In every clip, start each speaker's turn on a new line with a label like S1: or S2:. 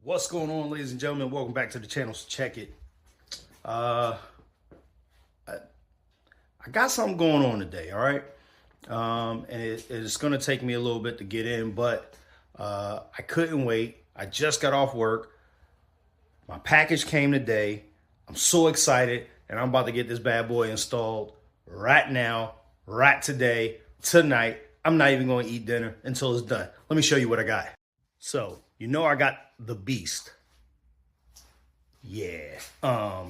S1: What's going on, ladies and gentlemen? Welcome back to the channel. So check it. I got something going on today, all right? And it's going to take me a little bit to get in, but I couldn't wait. I just got off work. My package came today. I'm so excited, and I'm about to get this bad boy installed right now, right today, tonight. I'm not even going to eat dinner until it's done. Let me show you what I got. So, you know I got the Beast. Yeah.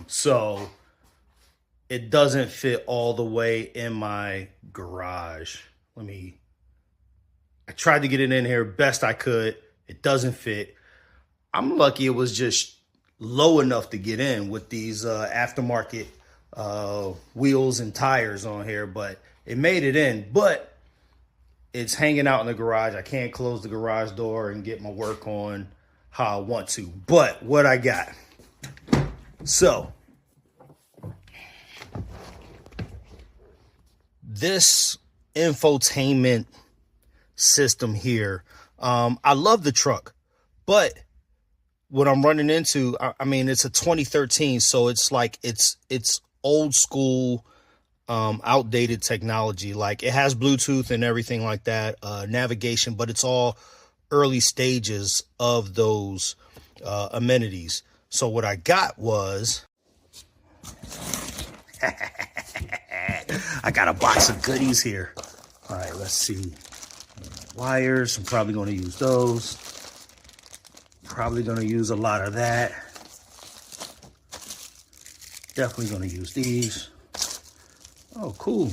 S1: So it doesn't fit all the way in my garage. I tried to get it in here best I could. It doesn't fit. I'm lucky it was just low enough to get in with these aftermarket wheels and tires on here, but it made it in, but it's hanging out in the garage. I can't close the garage door and get my work on how I want to. But what I got. So, this infotainment system here, I love the truck, but what I'm running into, I mean, it's a 2013, so it's like it's old school, outdated technology. Like, it has Bluetooth and everything like that, navigation, but it's all early stages of those amenities. So what I got was I got a box of goodies here. All right, let's see. Wires, I'm probably going to use those. Probably going to use a lot of that. Definitely going to use these. Oh, cool.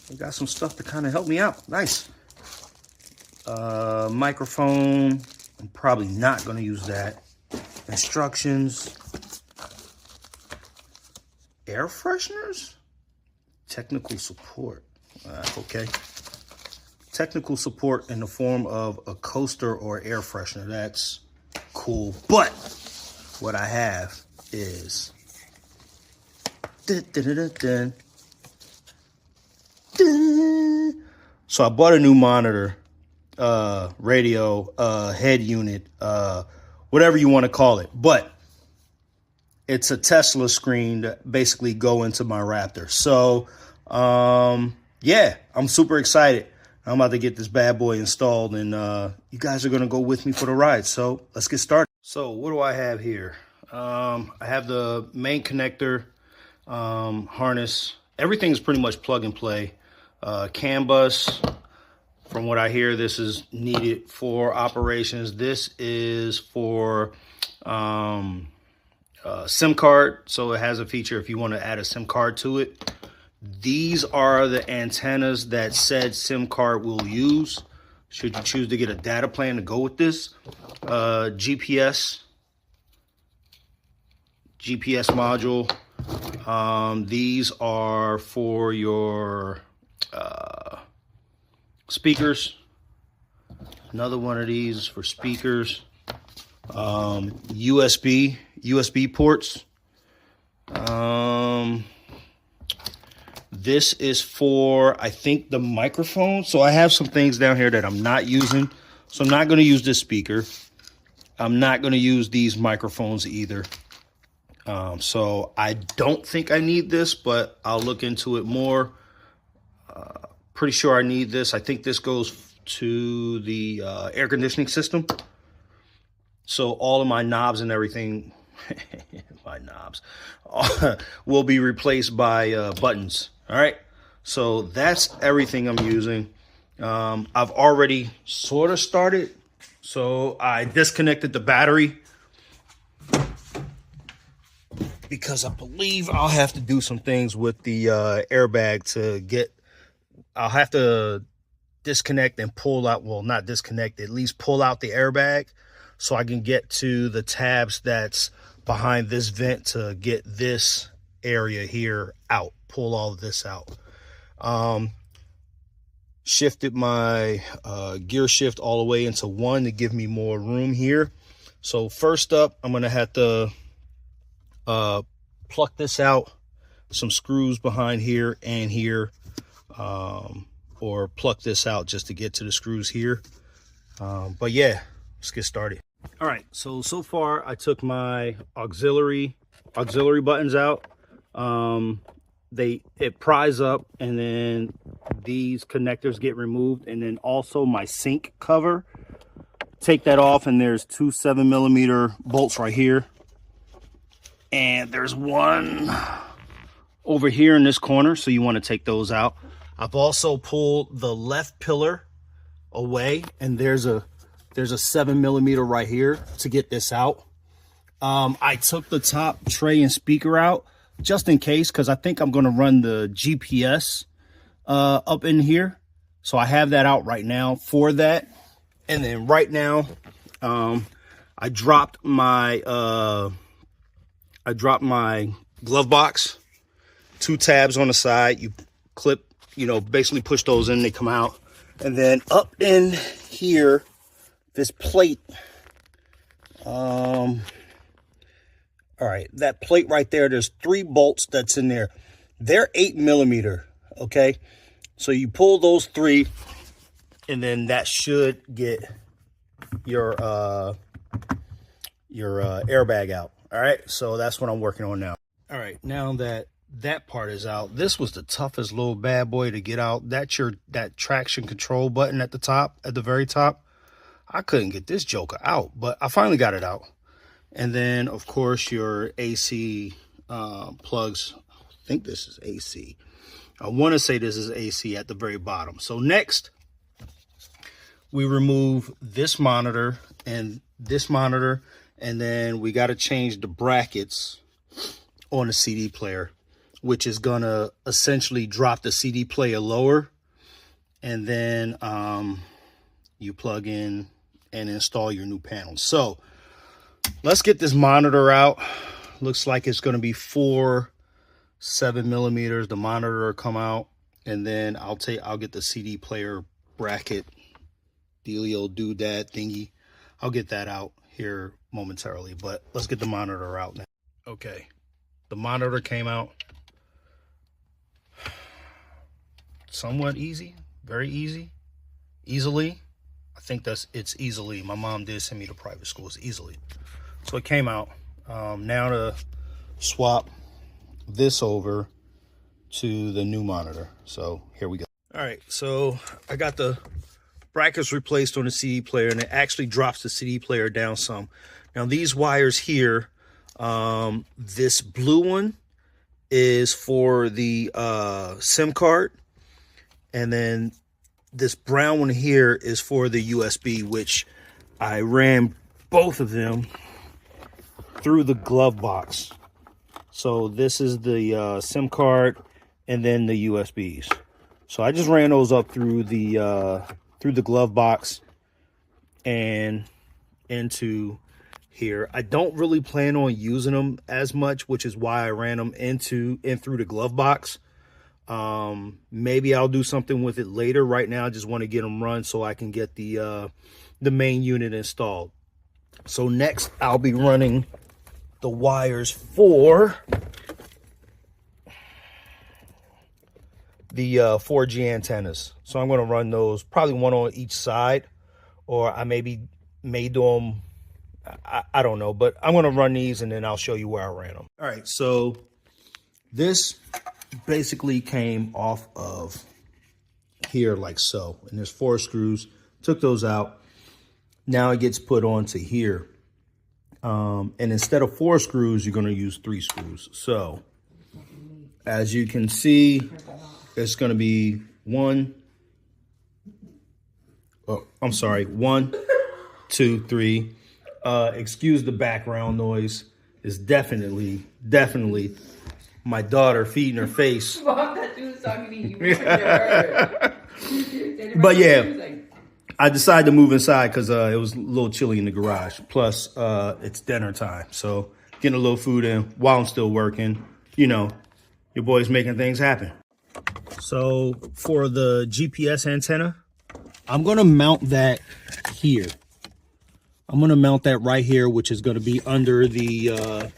S1: They got some stuff to kind of help me out. Nice. Microphone. I'm probably not going to use that. Instructions. Air fresheners. Technical support. Okay. Technical support in the form of a coaster or air freshener. That's cool. But what I have is so I bought a new monitor, radio, head unit, whatever you want to call it. But it's a Tesla screen that basically go into my Raptor. So, yeah, I'm super excited. I'm about to get this bad boy installed, and you guys are going to go with me for the ride. So let's get started. So what do I have here? I have the main connector, harness. Everything's pretty much plug and play. CAN bus. From what I hear, this is needed for operations. This is for SIM card. So it has a feature if you want to add a SIM card to it. These are the antennas that said SIM card will use should you choose to get a data plan to go with this. GPS module. These are for your speakers. Another one of these for speakers. USB ports. This is for, I think, the microphone. So I have some things down here that I'm not using. So I'm not going to use this speaker. I'm not going to use these microphones either. So I don't think I need this, but I'll look into it more. Pretty sure I need this. I think this goes to the air conditioning system. So all of my knobs and everything, my knobs, will be replaced by buttons. All right. So that's everything I'm using. I've already sort of started. So I disconnected the battery because I believe I'll have to do some things with the airbag to get. I'll have to disconnect and pull out. Well, not disconnect, at least pull out the airbag so I can get to the tabs that's behind this vent to get this area here out, pull all of this out. Shifted my gear shift all the way into 1 to give me more room here. So first up, I'm going to have to pluck this out, some screws behind here and here, or pluck this out just to get to the screws here. But yeah, let's get started. All right, so far I took my auxiliary buttons out. It pries up, and then these connectors get removed, and then also my sink cover. Take that off, and there's two 7mm bolts right here, and there's one over here in this corner, so you want to take those out. I've also pulled the left pillar away, and there's a 7mm right here to get this out. I took the top tray and speaker out just in case, because I think I'm going to run the GPS up in here. So I have that out right now for that. And then right now, I dropped my glove box, 2 tabs on the side. You clip, basically push those in, they come out. And then up in here, this plate, all right, that plate right there, there's 3 bolts that's in there. They're 8mm, okay? So you pull those 3, and then that should get your airbag out. All right, so that's what I'm working on now. All right, now that part is out, this was the toughest little bad boy to get out. That's that traction control button at the top, at the very top. I couldn't get this joker out, but I finally got it out. And then, of course, your AC plugs. I think this is AC. I want to say this is AC at the very bottom. So next, we remove this monitor, and then we got to change the brackets on the CD player, which is going to essentially drop the CD player lower. And then you plug in and install your new panel. So let's get this monitor out. Looks like it's going to be 4 7mm. The monitor will come out, and then I'll get the CD player bracket dealio doodad thingy. I'll get that out here momentarily, but let's get the monitor out now. Okay, the monitor came out somewhat easy, very easily. I think it's easily. My mom did send me to private schools easily. So it came out. Now to swap this over to the new monitor. So here we go. All right, so I got the brackets replaced on the CD player, and it actually drops the CD player down some. Now these wires here, this blue one is for the SIM card, and then this brown one here is for the USB, which I ran both of them through the glove box. So this is the SIM card, and then the USBs. So I just ran those up through the glove box and into here. I don't really plan on using them as much, which is why I ran them in through the glove box. Maybe I'll do something with it later. Right now I just want to get them run so I can get the main unit installed. So next I'll be running the wires for the 4G antennas. So I'm going to run those, probably one on each side, or I may do them, I don't know, but I'm going to run these and then I'll show you where I ran them. All right, so this basically came off of here like so, and there's 4 screws. Took those out. Now it gets put onto here, and instead of 4 screws, you're going to use 3 screws. So as you can see, it's going to be 1, 2, 3. Excuse the background noise. It's definitely my daughter feeding her face. But yeah, I decided to move inside because it was a little chilly in the garage. Plus, it's dinner time, so getting a little food in while I'm still working. You know, your boy's making things happen. So for the GPS antenna, I'm going to mount that here. I'm going to mount that right here, which is going to be under the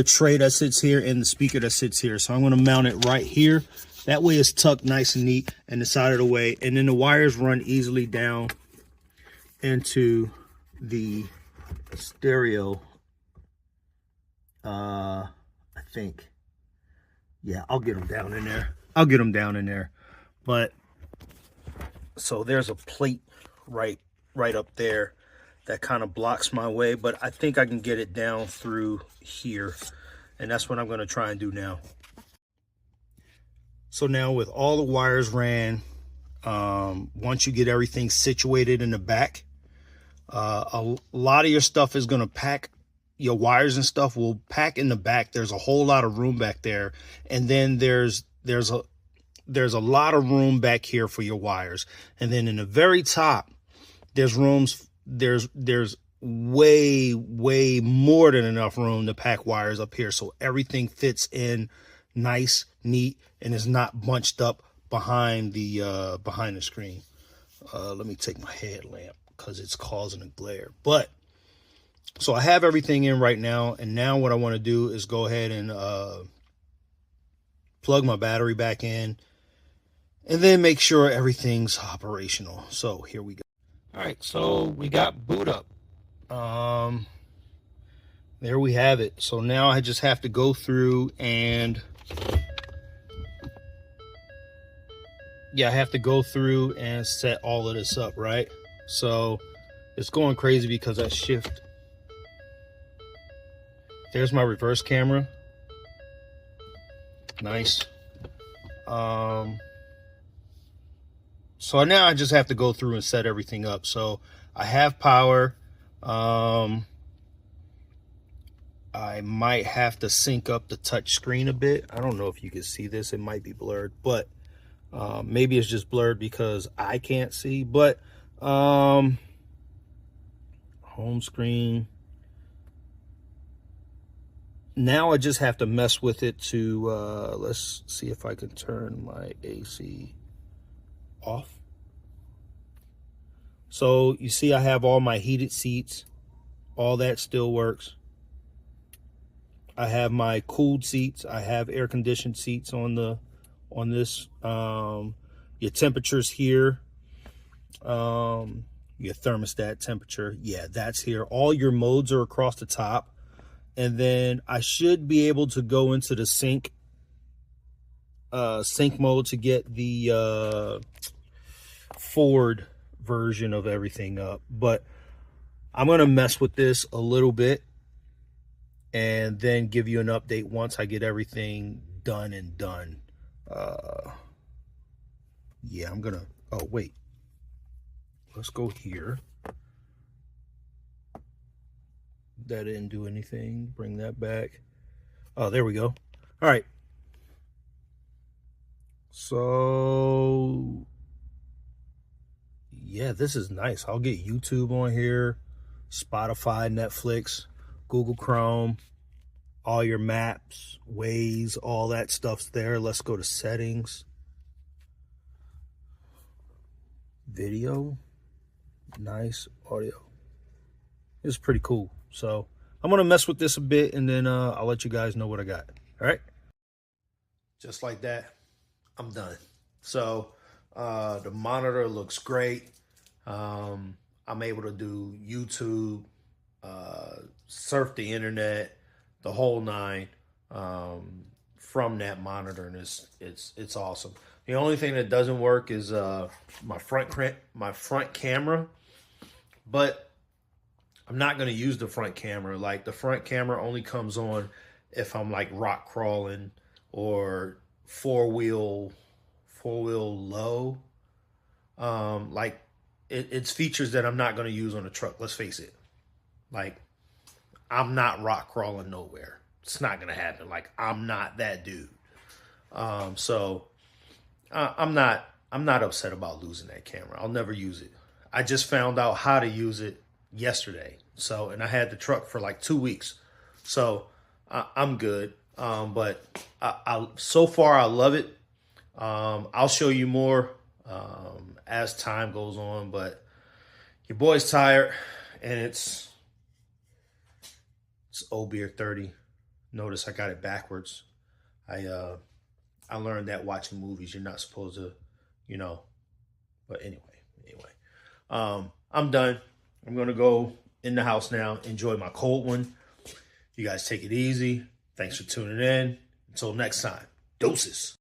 S1: tray that sits here and the speaker that sits here. So I'm going to mount it right here. That way it's tucked nice and neat and the side of the way. And then the wires run easily down into the stereo. I think, yeah, I'll get them down in there. I'll get them down in there. But so there's a plate right up there that kind of blocks my way, but I think I can get it down through here, and that's what I'm going to try and do now. So now with all the wires ran, once you get everything situated in the back, a lot of your stuff is going to pack. Your wires and stuff will pack in the back. There's a whole lot of room back there, and then there's a lot of room back here for your wires, and then in the very top there's rooms. There's way more than enough room to pack wires up here, so everything fits in nice, neat, and is not bunched up behind the screen. Let me take my headlamp because it's causing a glare. But so I have everything in right now, and now what I want to do is go ahead and plug my battery back in, and then make sure everything's operational. So here we go. All right, so we got boot up. There we have it. So now I just have to go through and I have to go through and set all of this up, right? So it's going crazy because I shift. There's my reverse camera. Nice. So now I just have to go through and set everything up. So I have power. I might have to sync up the touch screen a bit. I don't know if you can see this. It might be blurred, but maybe it's just blurred because I can't see. But home screen. Now I just have to mess with it to, let's see if I can turn my AC off. So you see I have all my heated seats. All that still works. I have my cooled seats. I have air conditioned seats on this. Your temperatures here. Your thermostat temperature. Yeah, that's here. All your modes are across the top. And then I should be able to go into the sync mode to get the forward version of everything up. But I'm going to mess with this a little bit and then give you an update once I get everything done. Yeah, I'm going to, oh, wait. Let's go here. That didn't do anything. Bring that back. Oh, there we go. All right. So yeah, this is nice. I'll get YouTube on here, Spotify, Netflix, Google Chrome, all your maps, Waze, all that stuff's there. Let's go to settings. Video. Nice. Audio. It's pretty cool. So I'm going to mess with this a bit, and then I'll let you guys know what I got. All right. Just like that, I'm done. So the monitor looks great. I'm able to do YouTube, surf the internet, the whole nine from that monitor, and it's awesome. The only thing that doesn't work is my front camera, but I'm not going to use the front camera. Like, the front camera only comes on if I'm like rock crawling or four-wheel low. Like it's features that I'm not going to use on a truck. Let's face it. Like, I'm not rock crawling nowhere. It's not going to happen. Like, I'm not that dude. So I'm not upset about losing that camera. I'll never use it. I just found out how to use it yesterday. So, and I had the truck for like 2 weeks. So I'm good. But I so far I love it. I'll show you more as time goes on, but your boy's tired, and it's old beer 30. Notice I got it backwards. I learned that watching movies. You're not supposed to, you know. But anyway. I'm done. I'm gonna go in the house now. Enjoy my cold one. You guys take it easy. Thanks for tuning in. Until next time, doses.